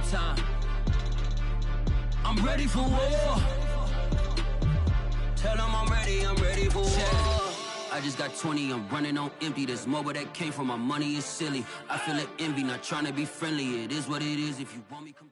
time. I'm ready for war. Tell them I'm ready for war. I just got 20, I'm running on empty. This mobile that came from my money is silly. I feel it envy, not trying to be friendly. It is what it is. If you want me, come.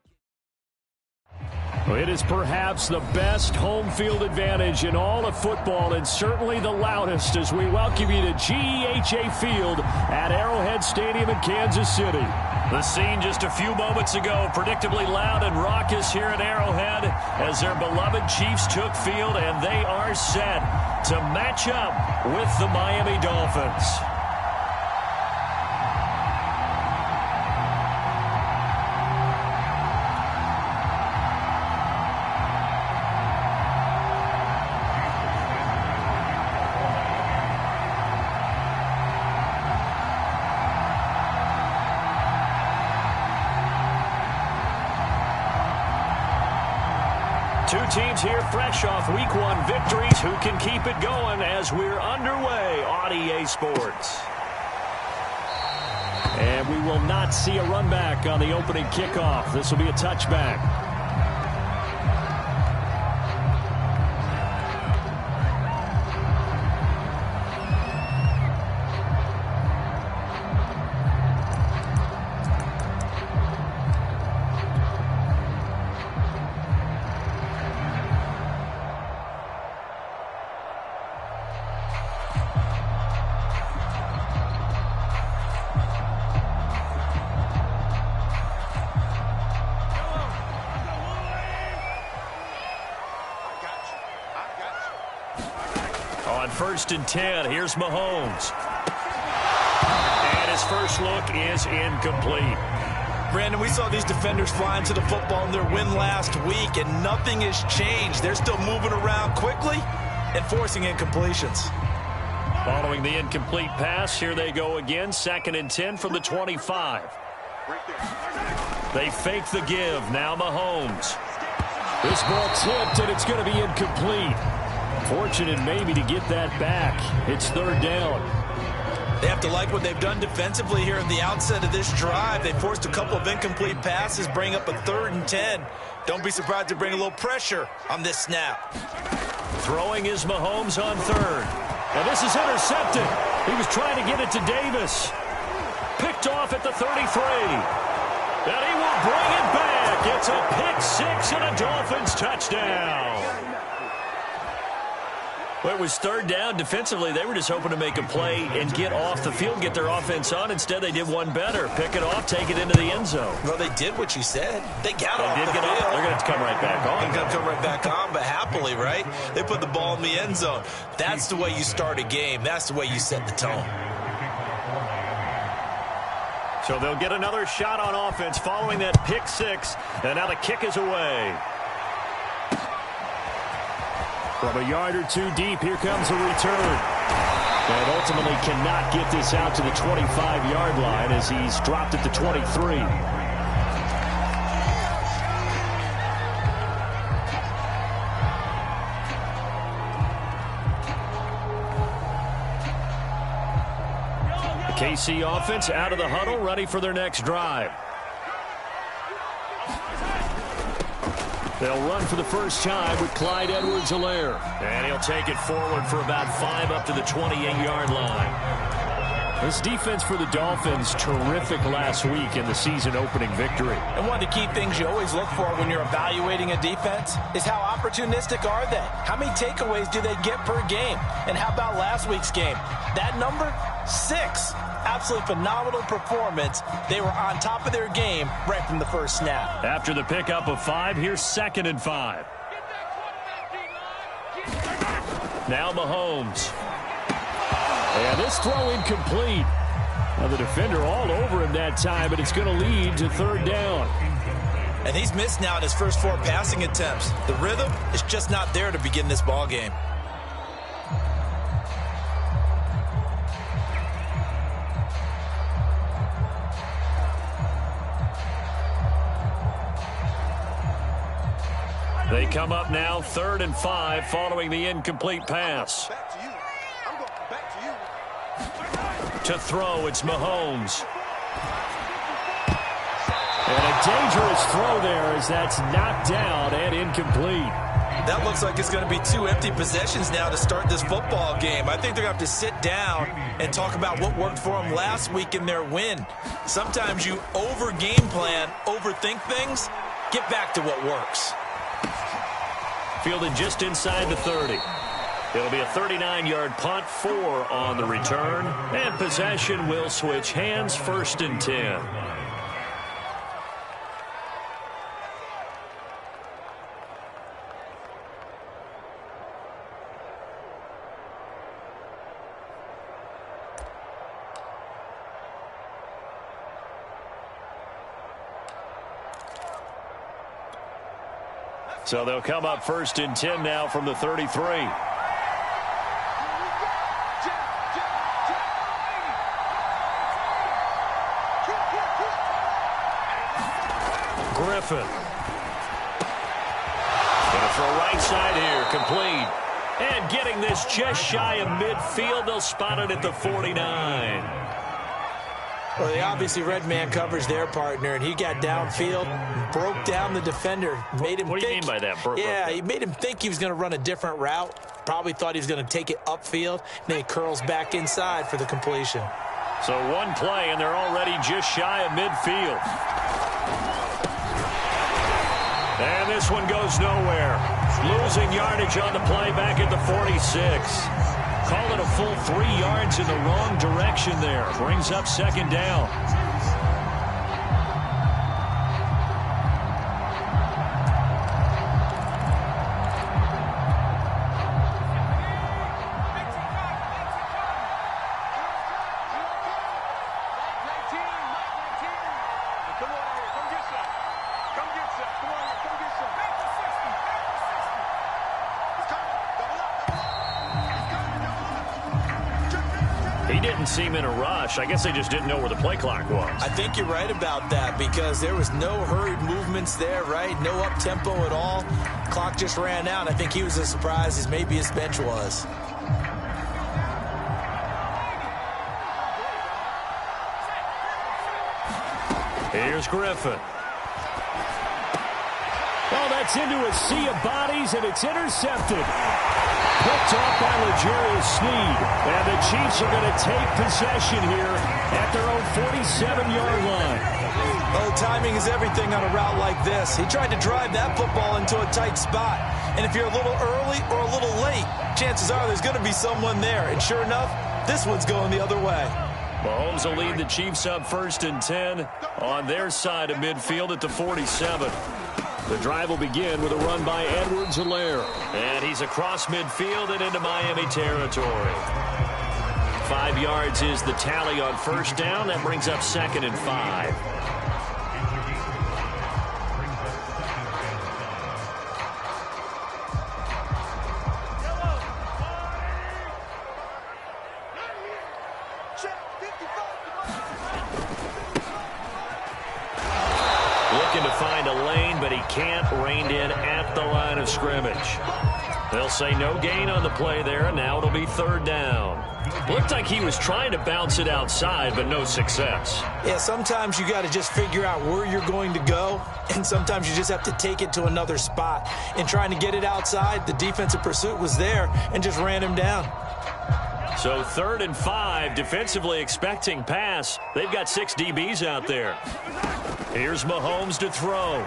It is perhaps the best home field advantage in all of football, and certainly the loudest, as we welcome you to GEHA Field at Arrowhead Stadium in Kansas City. The scene just a few moments ago, predictably loud and raucous here at Arrowhead as their beloved Chiefs took field, and they are set to match up with the Miami Dolphins. Two teams here fresh off Week 1 victories. Who can keep it going as we're underway on EA Sports? And we will not see a run back on the opening kickoff. This will be a touchback. On 1st and 10, here's Mahomes. And his first look is incomplete. Brandon, we saw these defenders flying to the football in their win last week, and nothing has changed. They're still moving around quickly and forcing incompletions. Following the incomplete pass, here they go again. 2nd and 10 from the 25. They fake the give. Now Mahomes. This ball tipped, and it's going to be incomplete. Fortunate maybe to get that back. It's 3rd down. They have to like what they've done defensively here at the outset of this drive. They forced a couple of incomplete passes, bring up a 3rd and 10. Don't be surprised to bring a little pressure on this snap. Throwing is Mahomes on 3rd. And this is intercepted. He was trying to get it to Davis. Picked off at the 33. And he will bring it back. It's a pick 6 and a Dolphins touchdown. Well, it was 3rd down. Defensively, they were just hoping to make a play and get off the field, get their offense on. Instead, they did one better. Pick it off, take it into the end zone. Well, they did what you said. They got off the field. They're going to have to come right back on. They're going to come right back on, but happily, right? They put the ball in the end zone. That's the way you start a game. That's the way you set the tone. So they'll get another shot on offense following that pick 6. And now the kick is away. From a yard or two deep, here comes a return. And ultimately cannot get this out to the 25-yard line as he's dropped at the 23. The KC offense out of the huddle, ready for their next drive. They'll run for the first time with Clyde Edwards-Helaire. And he'll take it forward for about 5 up to the 28-yard line. This defense for the Dolphins, terrific last week in the season-opening victory. And one of the key things you always look for when you're evaluating a defense is how opportunistic are they? How many takeaways do they get per game? And how about last week's game? That number? 6. Absolutely phenomenal performance. They were on top of their game right from the first snap. After the pickup of 5, here's 2nd and 5. Now Mahomes. And this throw incomplete. Now the defender all over him that time, but it's going to lead to 3rd down. And he's missed now in his first 4 passing attempts. The rhythm is just not there to begin this ball game. They come up now 3rd and 5 following the incomplete pass. To throw, it's Mahomes. And a dangerous throw there as that's knocked down and incomplete. That looks like it's going to be 2 empty possessions now to start this football game. I think they're going to have to sit down and talk about what worked for them last week in their win. Sometimes you over-game plan, overthink things, get back to what works. Fielded just inside the 30. It'll be a 39-yard punt, 4 on the return. And possession will switch hands, 1st and 10. So they'll come up 1st and 10 now from the 33. Griffin. Gonna throw right side here, complete. And getting this just shy of midfield, they'll spot it at the 49. Well, they obviously read man coverage their partner, and he got downfield, broke down the defender, made him What do you think, mean by that? he made him think he was going to run a different route. Probably thought he was going to take it upfield, and then he curls back inside for the completion. So one play, and they're already just shy of midfield. And this one goes nowhere. Losing yardage on the play back at the 46. Call it a full 3 yards in the wrong direction there. Brings up 2nd down. He didn't seem in a rush. I guess they just didn't know where the play clock was. I think you're right about that because there was no hurried movements there, right? No up-tempo at all. Clock just ran out. I think he was as surprised as maybe his bench was. Here's Griffin. Oh, that's into a sea of bodies, and it's intercepted. Picked off by L'Jarius Sneed. And the Chiefs are going to take possession here at their own 47-yard line. Oh, timing is everything on a route like this. He tried to drive that football into a tight spot. And if you're a little early or a little late, chances are there's going to be someone there. And sure enough, this one's going the other way. Mahomes will lead the Chiefs up 1st and 10 on their side of midfield at the 47. The drive will begin with a run by Edwards-Helaire. And he's across midfield and into Miami territory. 5 yards is the tally on 1st down. That brings up 2nd and 5. Looking to find a lane, but he can't. Reined in at the line of scrimmage. They'll say no gain on the play there, and now it'll be 3rd down. Looked like he was trying to bounce it outside, but no success. Yeah, sometimes you got to just figure out where you're going to go, and sometimes you just have to take it to another spot. In trying to get it outside, the defensive pursuit was there and just ran him down. So 3rd and 5, defensively expecting pass. They've got 6 DBs out there. Here's Mahomes to throw.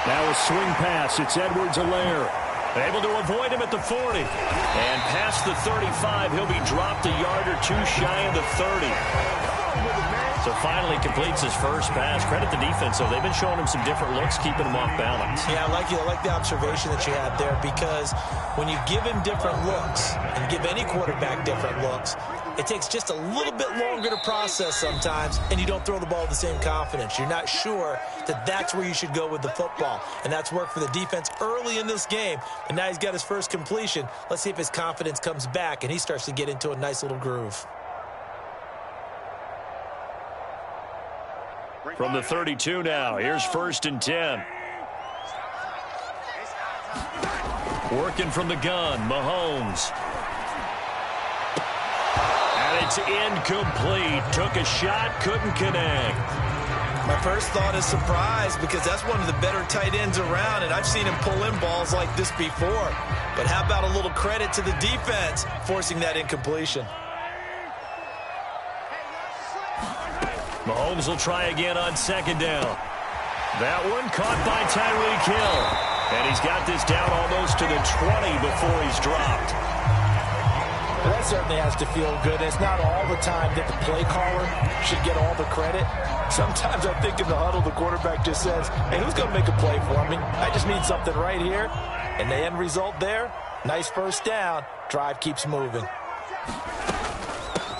Now a swing pass. It's Edwards-Helaire. Able to avoid him at the 40. And past the 35, he'll be dropped a yard or 2 shy of the 30. So finally completes his first pass. Credit the defense, though. They've been showing him some different looks, keeping him off balance. Yeah, I like the observation that you had there, because when you give him different looks and give any quarterback different looks, it takes just a little bit longer to process sometimes, and you don't throw the ball with the same confidence. You're not sure that that's where you should go with the football, and that's worked for the defense early in this game, and now he's got his first completion. Let's see if his confidence comes back, and he starts to get into a nice little groove. From the 32 now, here's 1st and 10. Working from the gun, Mahomes. And it's incomplete. Took a shot, couldn't connect. My first thought is surprise because that's one of the better tight ends around, and I've seen him pull in balls like this before. But how about a little credit to the defense forcing that incompletion? Mahomes will try again on second down. That one caught by Tyreek Hill. And he's got this down almost to the 20 before he's dropped. Well, that certainly has to feel good. It's not all the time that the play caller should get all the credit. Sometimes I think in the huddle, the quarterback just says, hey, who's going to make a play for me? I just need something right here. And the end result there, nice first down. Drive keeps moving.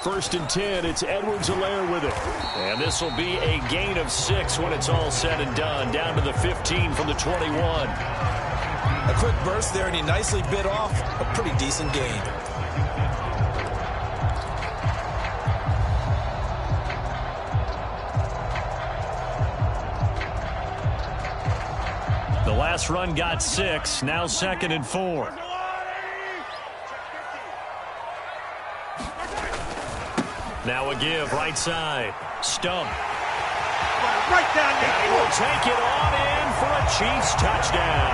1st and 10, it's Edwards-Helaire with it. And this will be a gain of 6 when it's all said and done. Down to the 15 from the 21. A quick burst there, and he nicely bit off a pretty decent gain. The last run got 6, now 2nd and 4. Now a give, right side. Stump. Right down there. And he will take it on in for a Chiefs touchdown.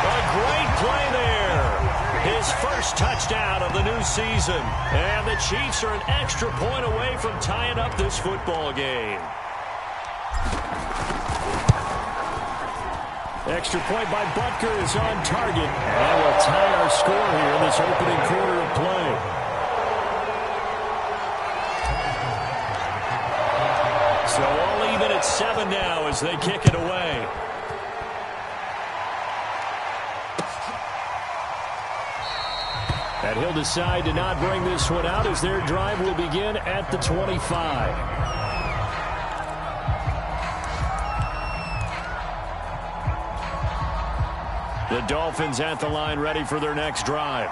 A great play there. His first touchdown of the new season. And the Chiefs are an extra point away from tying up this football game. Extra point by Butker is on target. And we'll tie our score here in this opening quarter of play. So all even at 7 now as they kick it away. And he'll decide to not bring this one out as their drive will begin at the 25. The Dolphins at the line ready for their next drive.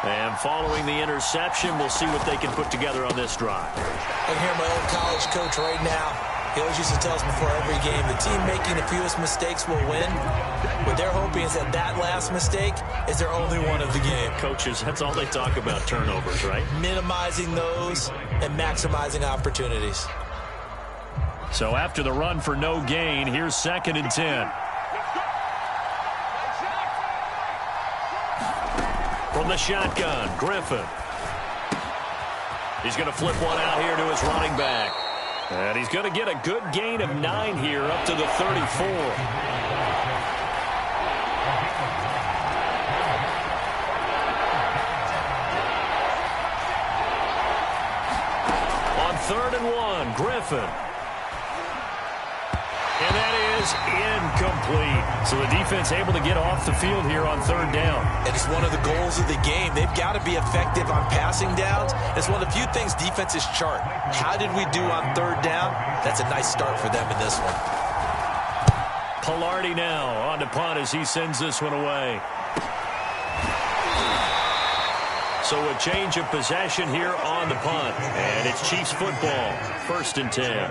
And following the interception, we'll see what they can put together on this drive. I can hear my old college coach right now. He always used to tell us before every game, the team making the fewest mistakes will win. What they're hoping is that that last mistake is their only one of the game. Coaches, that's all they talk about, turnovers, right? Minimizing those and maximizing opportunities. So after the run for no gain, here's 2nd and 10. From the shotgun, Griffin. He's going to flip one out here to his running back. And he's going to get a good gain of 9 here up to the 34. On 3rd and 1, Griffin. And that is incomplete. So the defense able to get off the field here on 3rd down. And it's one of the goals of the game. They've got to be effective on passing downs. It's one of the few things defenses chart. How did we do on 3rd down? That's a nice start for them in this one. Palardy now on to punt as he sends this one away. So a change of possession here on the punt. And it's Chiefs football. 1st and 10.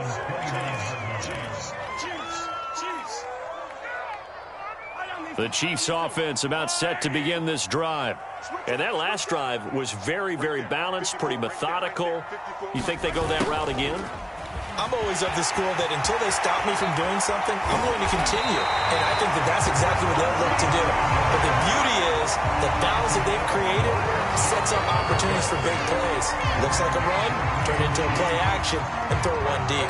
The Chiefs offense about set to begin this drive. And that last drive was very, very balanced, pretty methodical. You think they go that route again? I'm always of the school that until they stop me from doing something, I'm going to continue. And I think that that's exactly what they'll look to do. But the beauty is the balance that they've created sets up opportunities for big plays. Looks like a run, turn into a play action, and throw one deep.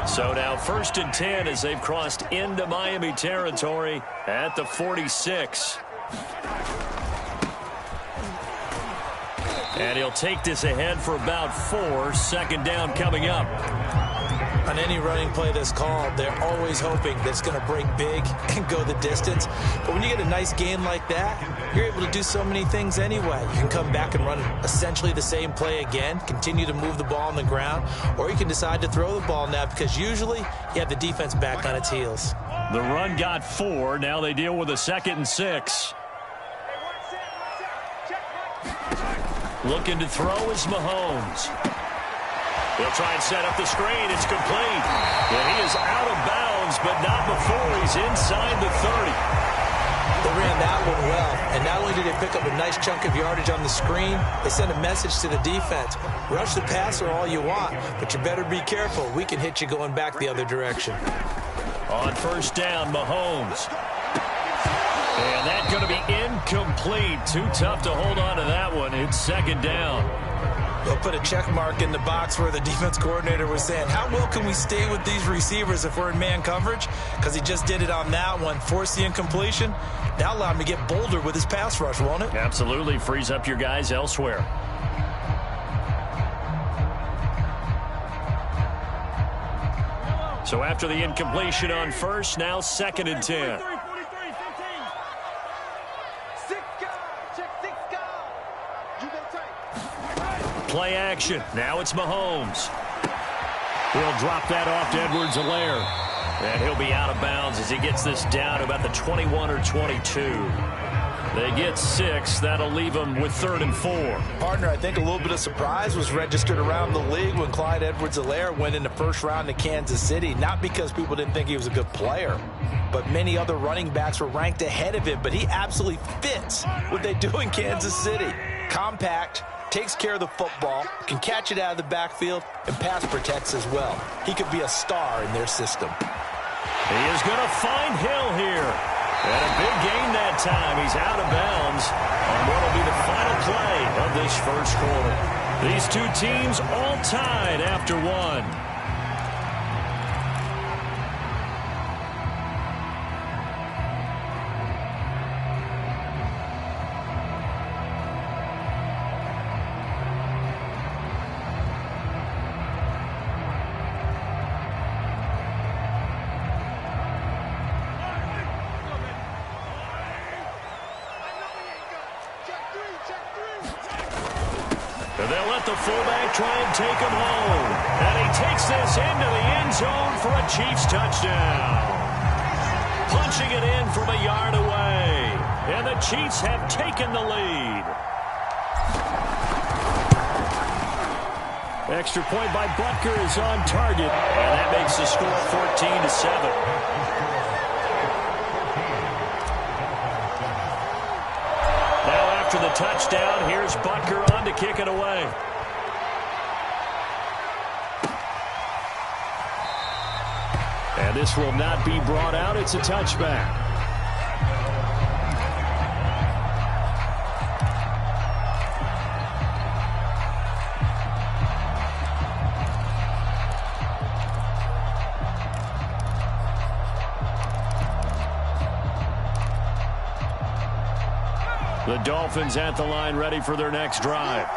So now 1st and 10 as they've crossed into Miami territory at the 46. And he'll take this ahead for about 4. 2nd down coming up. On any running play that's called, they're always hoping that it's going to break big and go the distance. But when you get a nice gain like that, you're able to do so many things anyway. You can come back and run essentially the same play again, continue to move the ball on the ground, or you can decide to throw the ball now because usually you have the defense back on its heels. The run got 4. Now they deal with a 2nd and 6. Looking to throw is Mahomes. He'll try and set up the screen. It's complete. And he is out of bounds, but not before he's inside the 30. They ran that one well. And not only did they pick up a nice chunk of yardage on the screen, they sent a message to the defense. Rush the passer all you want, but you better be careful. We can hit you going back the other direction. On first down, Mahomes. And that's going to be incomplete. Too tough to hold on to that one. It's second down. They'll put a check mark in the box where the defense coordinator was saying, how well can we stay with these receivers if we're in man coverage? Because he just did it on that one. Force the incompletion. Now allow him to get bolder with his pass rush, won't it? Absolutely. Frees up your guys elsewhere. So after the incompletion on first, now second and 10. Play action. Now it's Mahomes. He'll drop that off to Edwards-Helaire. And he'll be out of bounds as he gets this down to about the 21 or 22. They get 6. That'll leave them with 3rd and 4. Partner, I think a little bit of surprise was registered around the league when Clyde Edwards-Helaire went in the first round to Kansas City. Not because people didn't think he was a good player, but many other running backs were ranked ahead of him. But he absolutely fits what they do in Kansas City. Compact, takes care of the football, can catch it out of the backfield, and pass protects as well. He could be a star in their system. He is going to find Hill here. And a big gain that time. He's out of bounds on what will be the final play of this first quarter. These two teams all tied after one. They'll let the fullback try and take him home. And he takes this into the end zone for a Chiefs touchdown. Punching it in from a yard away. And the Chiefs have taken the lead. Extra point by Butker is on target. And that makes the score 14-7. After the touchdown, here's Butker on to kick it away. And this will not be brought out. It's a touchback. The Dolphins at the line ready for their next drive.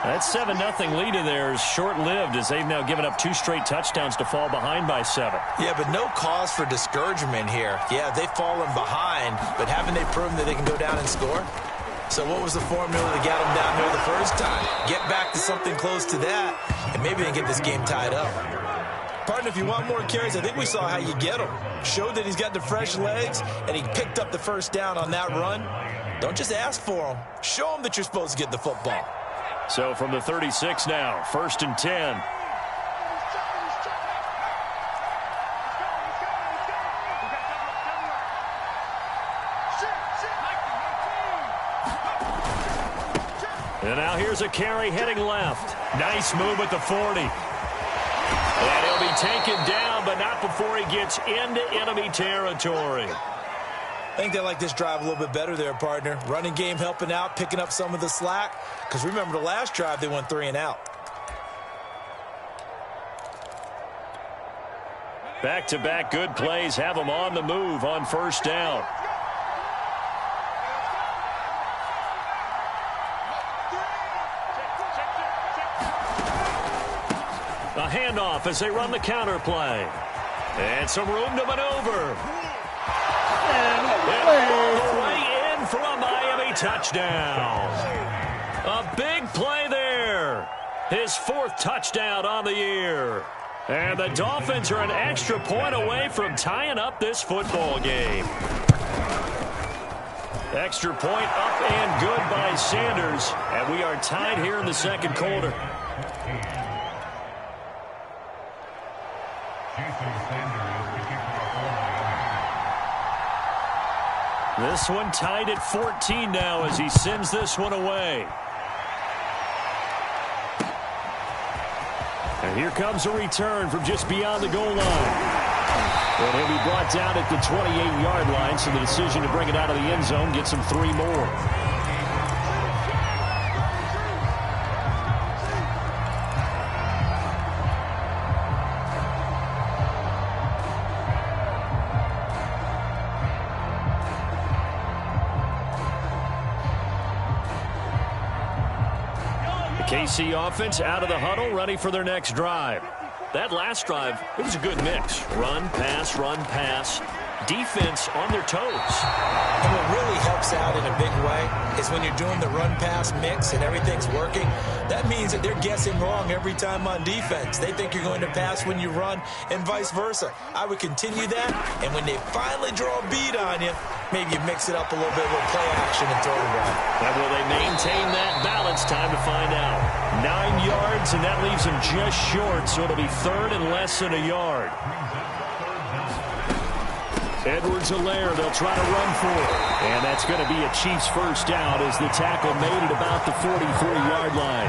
That 7-0 lead of theirs short-lived as they've now given up 2 straight touchdowns to fall behind by 7. Yeah, but no cause for discouragement here. Yeah, they've fallen behind, but haven't they proven that they can go down and score? So what was the formula that got them down here the first time? Get back to something close to that, and maybe they can get this game tied up. Partner, if you want more carries, I think we saw how you get them. Showed that he's got the fresh legs, and he picked up the first down on that run. Don't just ask for them. Show them that you're supposed to get the football. So from the 36 now, 1st and 10. And now here's a carry heading left. Nice move at the 40. And he'll be taken down, but not before he gets into enemy territory. I think they like this drive a little bit better there, partner. Running game helping out, picking up some of the slack. Because remember the last drive, they went 3 and out. Back-to-back good plays have them on the move on first down. A handoff as they run the counter play. And some room to maneuver. And all the way in for a Miami touchdown. A big play there. His 4th touchdown on the year. And the Dolphins are an extra point away from tying up this football game. Extra point up and good by Sanders. And we are tied here in the second quarter. This one tied at 14 now as he sends this one away. And here comes a return from just beyond the goal line. And he'll be brought down at the 28-yard line, so the decision to bring it out of the end zone gets him 3 more. KC offense out of the huddle, ready for their next drive. That last drive, it was a good mix. Run, pass, defense on their toes. And what really helps out in a big way is when you're doing the run-pass mix and everything's working, that means that they're guessing wrong every time on defense. They think you're going to pass when you run and vice versa. I would continue that, and when they finally draw a bead on you, maybe you mix it up a little bit with play action and throw the ball. And will they maintain that balance? Time to find out. 9 yards, and that leaves them just short, so it'll be third and less than a yard. Edwards-Helaire, they'll try to run for it. And that's going to be a Chiefs first down as the tackle made it about the 44-yard line.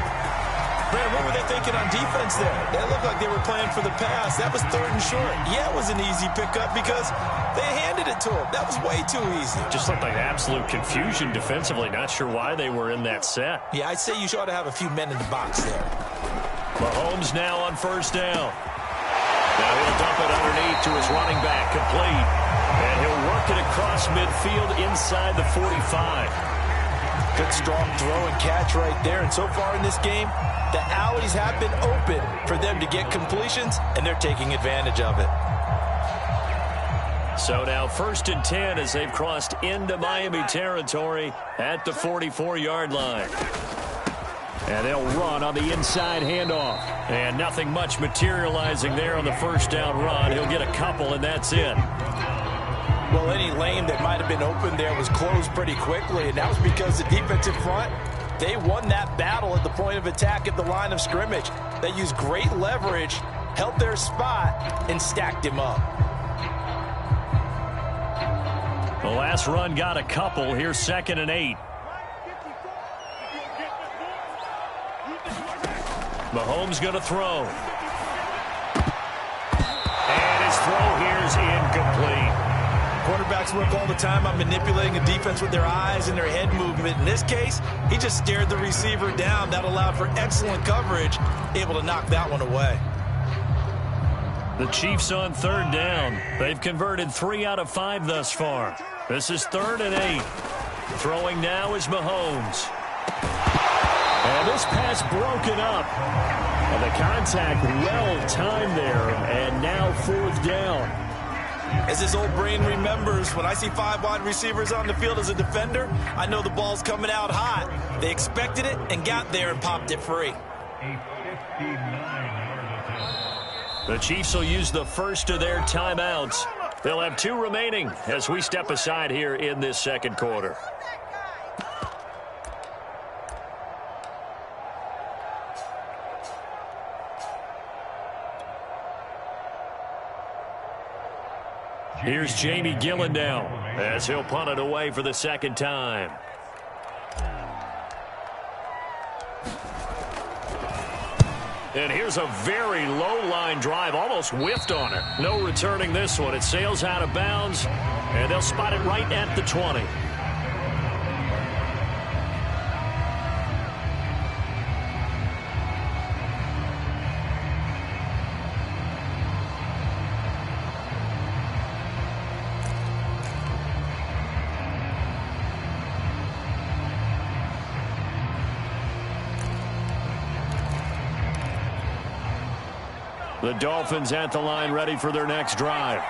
Brandon, what were they thinking on defense there? They looked like they were playing for the pass. That was third and short. Yeah, it was an easy pickup because they handed it to him. That was way too easy. Just looked like absolute confusion defensively. Not sure why they were in that set. Yeah, I'd say you ought to have a few men in the box there. Mahomes now on first down. Now he'll dump it underneath to his running back, complete. And he'll work it across midfield inside the 45. Good strong throw and catch right there. And so far in this game, the alleys have been open for them to get completions, and they're taking advantage of it. So now 1st and 10 as they've crossed into Miami territory at the 44-yard line. And they'll run on the inside handoff. And nothing much materializing there on the first down run. He'll get a couple, and that's it. Well, any lane that might have been open there was closed pretty quickly, and that was because the defensive front, they won that battle at the point of attack at the line of scrimmage. They used great leverage, held their spot, and stacked him up. The last run got a couple. Here's 2nd and 8. Mahomes going to throw. And his throw here is incomplete. Quarterbacks work all the time on manipulating a defense with their eyes and their head movement. In this case, he just stared the receiver down. That allowed for excellent coverage, able to knock that one away. The Chiefs on 3rd down. They've converted 3 out of 5 thus far. This is 3rd and 8. Throwing now is Mahomes. And this pass broken up. And the contact well timed there. And now 4th down. As his old brain remembers, when I see 5 wide receivers on the field as a defender, I know the ball's coming out hot. They expected it and got there and popped it free. The Chiefs will use the first of their timeouts. They'll have 2 remaining as we step aside here in this second quarter. Here's Jamie Gillen now as he'll punt it away for the 2nd time. And here's a very low line drive, almost whiffed on it. No returning this one. It sails out of bounds, and they'll spot it right at the 20. The Dolphins at the line ready for their next drive.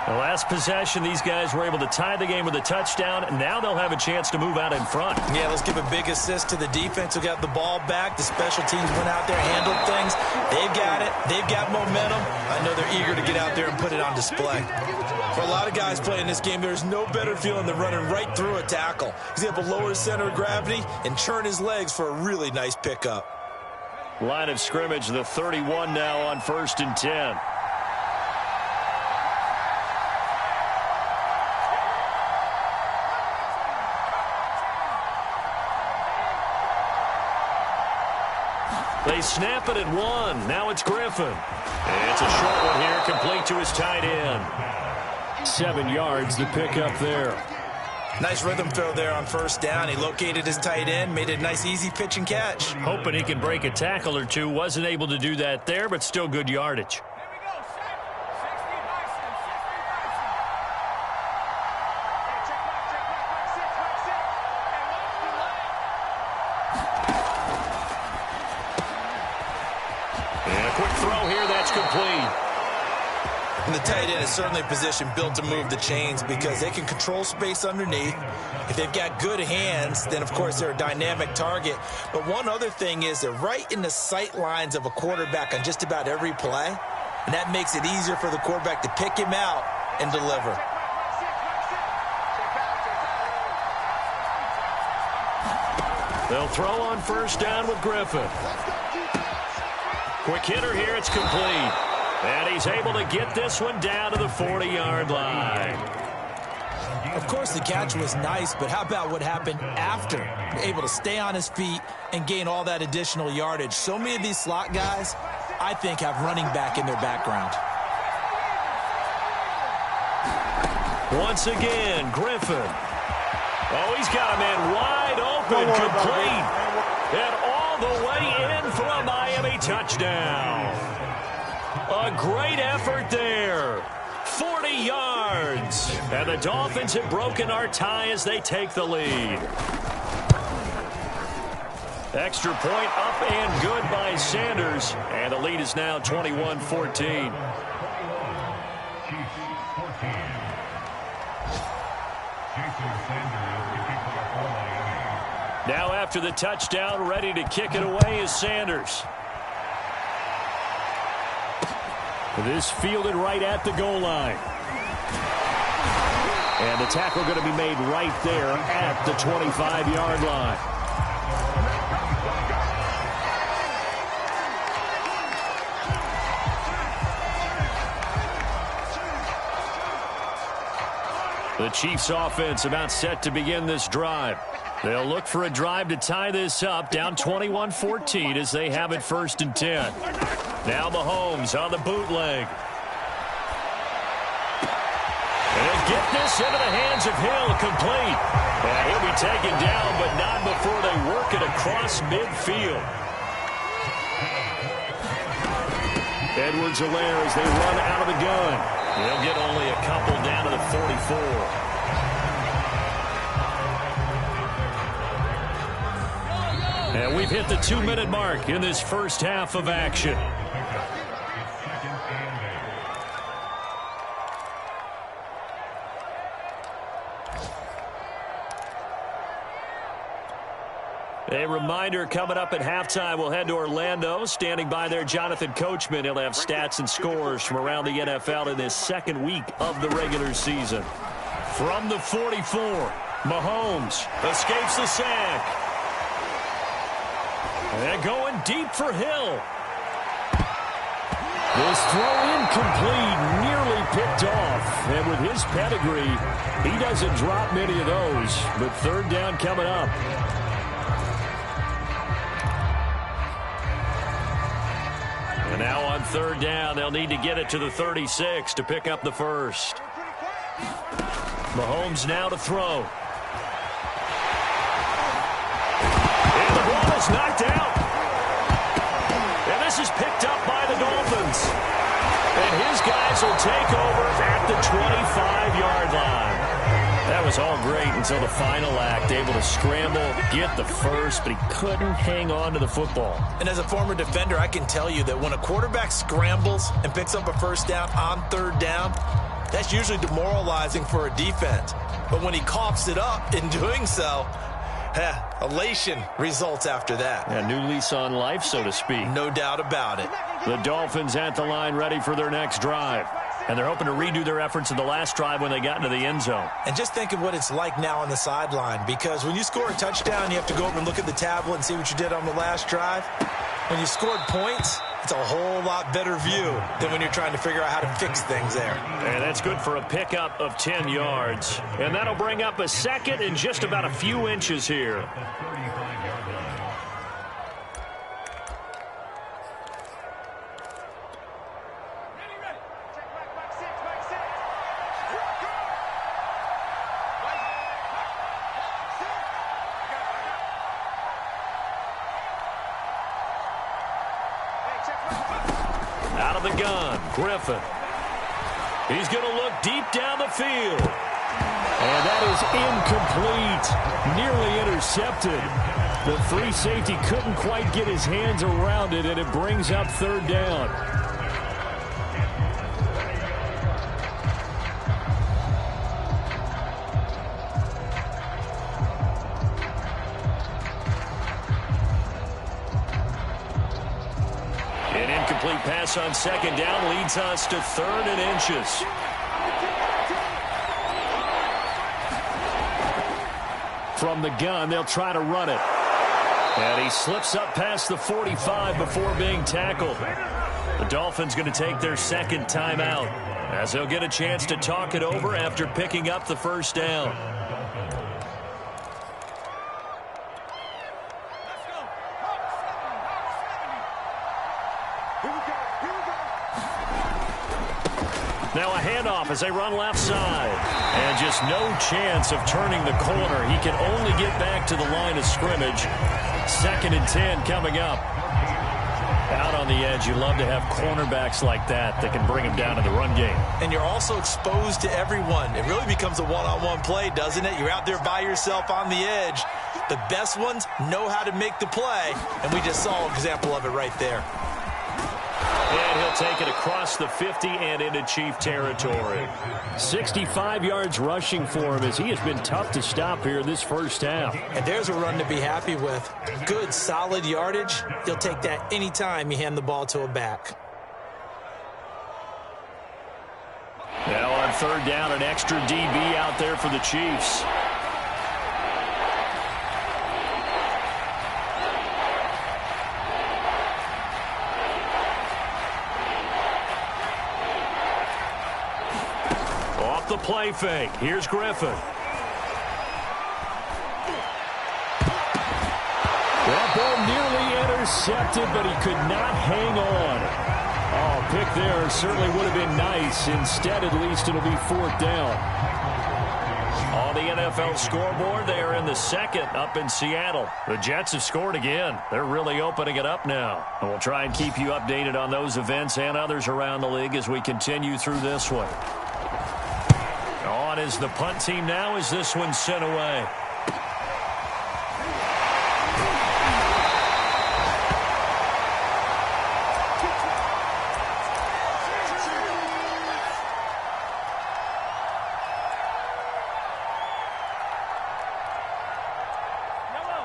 The last possession, these guys were able to tie the game with a touchdown. Now they'll have a chance to move out in front. Yeah, let's give a big assist to the defense who got the ball back. The special teams went out there, handled things. They've got it. They've got momentum. I know they're eager to get out there and put it on display. For a lot of guys playing this game, there's no better feeling than running right through a tackle. He's able to lower his center of gravity and churn his legs for a really nice pickup. Line of scrimmage, the 31 now on 1st and 10. They snap it at 1. Now it's Griffin. And it's a short one here, complete to his tight end. 7 yards to pick up there. Nice rhythm throw there on first down. He located his tight end, made a nice easy pitch and catch. Hoping he can break a tackle or two. Wasn't able to do that there, but still good yardage. And a quick throw here, that's complete. And the tight end is certainly a position built to move the chains because they can control space underneath. If they've got good hands, then, of course, they're a dynamic target. But one other thing is they're right in the sight lines of a quarterback on just about every play. And that makes it easier for the quarterback to pick him out and deliver. They'll throw on first down with Griffin. Quick hitter here, it's complete. And he's able to get this one down to the 40-yard line. Of course, the catch was nice, but how about what happened after? Able to stay on his feet and gain all that additional yardage. So many of these slot guys, I think, have running back in their background. Once again, Griffin. Oh, he's got a man wide open, complete. And all the way in for a Miami touchdown. A great effort there. 40 yards. And the Dolphins have broken our tie as they take the lead. Extra point up and good by Sanders. And the lead is now 21-14. Now after the touchdown, ready to kick it away is Sanders. This fielded right at the goal line. And the tackle going to be made right there at the 25-yard line. The Chiefs offense about set to begin this drive. They'll look for a drive to tie this up, down 21-14 as they have it 1st and 10. Now Mahomes on the bootleg. And he'll get this into the hands of Hill, complete. And he'll be taken down, but not before they work it across midfield. Edwards-Helaire as they run out of the gun. They'll get only a couple down to the 44. And we've hit the 2-minute mark in this first half of action. A reminder coming up at halftime, we'll head to Orlando. Standing by there, Jonathan Coachman. He'll have stats and scores from around the NFL in this second week of the regular season. From the 44, Mahomes escapes the sack. And going deep for Hill. This throw incomplete, nearly picked off. And with his pedigree, he doesn't drop many of those. But 3rd down coming up. And now on 3rd down, they'll need to get it to the 36 to pick up the first. Mahomes now to throw. And the ball is knocked out. And this is picked up by the Dolphins. And his guys will take over at the 25-yard line. That was all great until the final act, able to scramble, get the first, but he couldn't hang on to the football. And as a former defender, I can tell you that when a quarterback scrambles and picks up a first down on 3rd down, that's usually demoralizing for a defense. But when he coughs it up in doing so, elation results after that. A new lease on life, so to speak. No doubt about it. The Dolphins at the line ready for their next drive. And they're hoping to redo their efforts in the last drive when they got into the end zone. And just think of what it's like now on the sideline, because when you score a touchdown, you have to go over and look at the tablet and see what you did on the last drive. When you scored points, it's a whole lot better view than when you're trying to figure out how to fix things there. And that's good for a pickup of 10 yards. And that'll bring up a 2nd and just about a few inches here. Out of the gun, Griffin. He's going to look deep down the field. And that is incomplete. Nearly intercepted. The free safety couldn't quite get his hands around it, and it brings up third down. An incomplete pass on second down leads us to 3rd and inches. From the gun, they'll try to run it. And he slips up past the 45 before being tackled. The Dolphins going to take their second timeout as they'll get a chance to talk it over after picking up the first down. Now a handoff as they run left side. And just no chance of turning the corner. He can only get back to the line of scrimmage. 2nd and 10 coming up. Out on the edge, you love to have cornerbacks like that can bring him down in the run game. And you're also exposed to everyone. It really becomes a one-on-one play, doesn't it? You're out there by yourself on the edge. The best ones know how to make the play, and we just saw an example of it right there. And he'll take it across the 50 and into Chief territory. 65 yards rushing for him as he has been tough to stop here this first half. And there's a run to be happy with. Good, solid yardage. He'll take that anytime you hand the ball to a back. Now on 3rd down, an extra DB out there for the Chiefs. The play fake. Here's Griffin. That ball nearly intercepted, but he could not hang on. Oh, pick there certainly would have been nice. Instead, at least it'll be 4th down. On the NFL scoreboard, they are in the 2nd up in Seattle. The Jets have scored again. They're really opening it up now. And we'll try and keep you updated on those events and others around the league as we continue through this one. On is the punt team now as this one's sent away.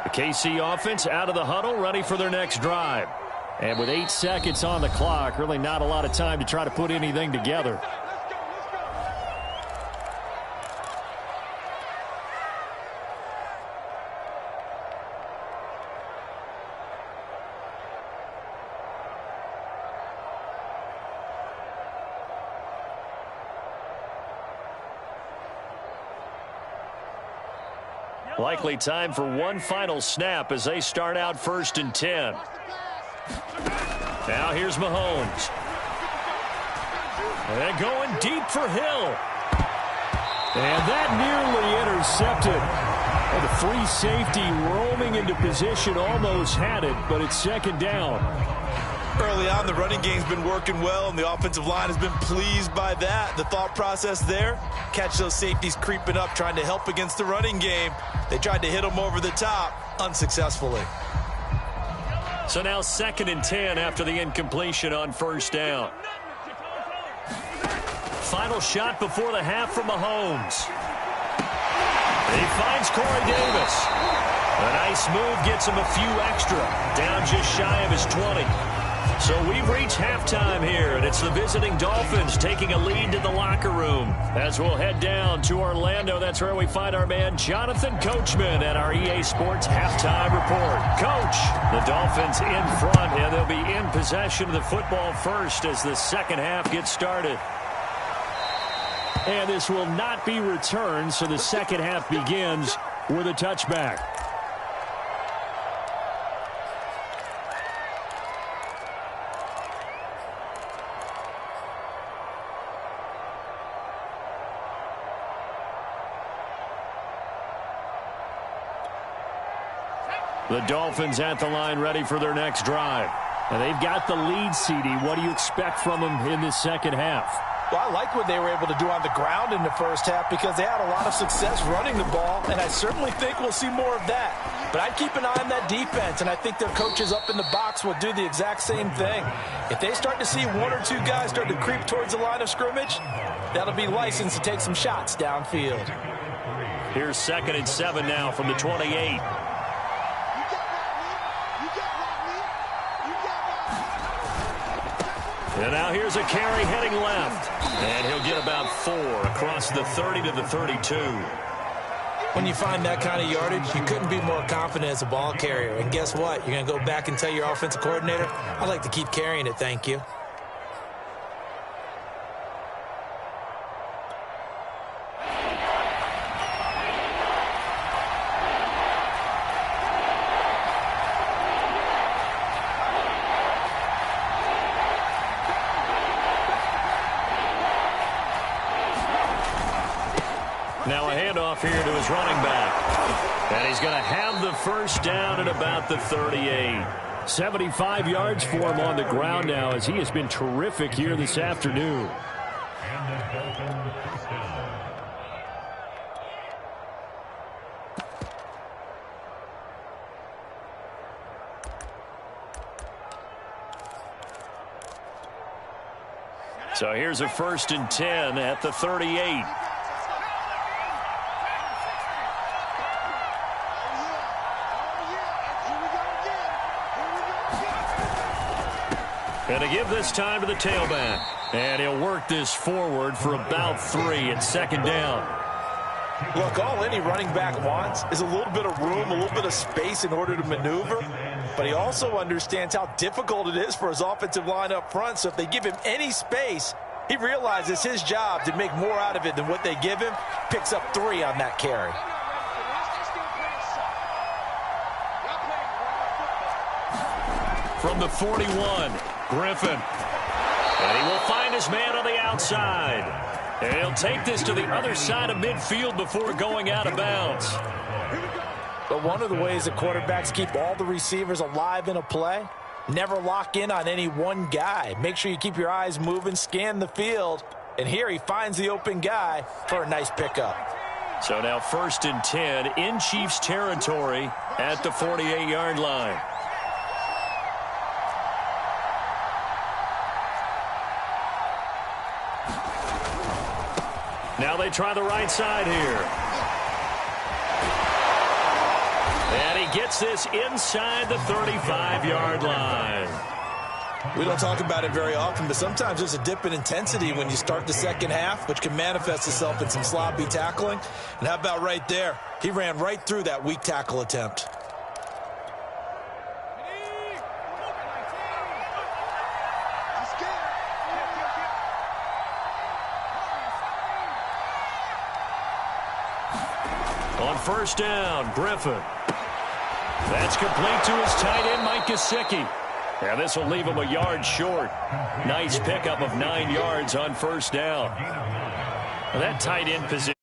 The KC offense out of the huddle, ready for their next drive. And with 8 seconds on the clock, really not a lot of time to try to put anything together. Likely time for one final snap as they start out 1st and 10. Now here's Mahomes. And going deep for Hill. And that nearly intercepted. And the free safety roaming into position almost had it, but it's 2nd down. Early on, the running game's been working well, and the offensive line has been pleased by that. The thought process there, catch those safeties creeping up, trying to help against the running game. They tried to hit them over the top, unsuccessfully. So now 2nd and 10 after the incompletion on 1st down. Final shot before the half from Mahomes. He finds Corey Davis. A nice move gets him a few extra, down just shy of his 20. So we've reached halftime here, and it's the visiting Dolphins taking a lead to the locker room. As we'll head down to Orlando, that's where we find our man Jonathan Coachman at our EA Sports Halftime Report. Coach, the Dolphins in front, and they'll be in possession of the football first as the 2nd half gets started. And this will not be returned, so the 2nd half begins with a touchback. The Dolphins at the line ready for their next drive. And they've got the lead, CD. What do you expect from them in this second half? Well, I like what they were able to do on the ground in the first half because they had a lot of success running the ball, and I certainly think we'll see more of that. But I'd keep an eye on that defense, and I think their coaches up in the box will do the exact same thing. If they start to see one or two guys start to creep towards the line of scrimmage, that'll be licensed to take some shots downfield. Here's 2nd and 7 now from the 28. And now here's a carry heading left. And he'll get about 4 across the 30 to the 32. When you find that kind of yardage, you couldn't be more confident as a ball carrier. And guess what? You're going to go back and tell your offensive coordinator, I'd like to keep carrying it, thank you. Now a handoff here to his running back. And he's going to have the first down at about the 38. 75 yards for him on the ground now as he has been terrific here this afternoon. So here's a 1st and 10 at the 38. And to give this time to the tailback. And he'll work this forward for about 3 at 2nd down. Look, all any running back wants is a little bit of room, a little bit of space in order to maneuver. But he also understands how difficult it is for his offensive line up front. So if they give him any space, he realizes his job to make more out of it than what they give him. Picks up 3 on that carry. From the 41, Griffin. And he will find his man on the outside. And he'll take this to the other side of midfield before going out of bounds. But one of the ways that quarterbacks keep all the receivers alive in a play, never lock in on any one guy. Make sure you keep your eyes moving, scan the field. And here he finds the open guy for a nice pickup. So now 1st and 10 in Chiefs territory at the 48-yard line. Now they try the right side here. And he gets this inside the 35-yard line. We don't talk about it very often, but sometimes there's a dip in intensity when you start the second half, which can manifest itself in some sloppy tackling. And how about right there? He ran right through that weak tackle attempt. On 1st down, Griffin. That's complete to his tight end, Mike Gesicki. And this will leave him a yard short. Nice pickup of 9 yards on 1st down. Well, that tight end position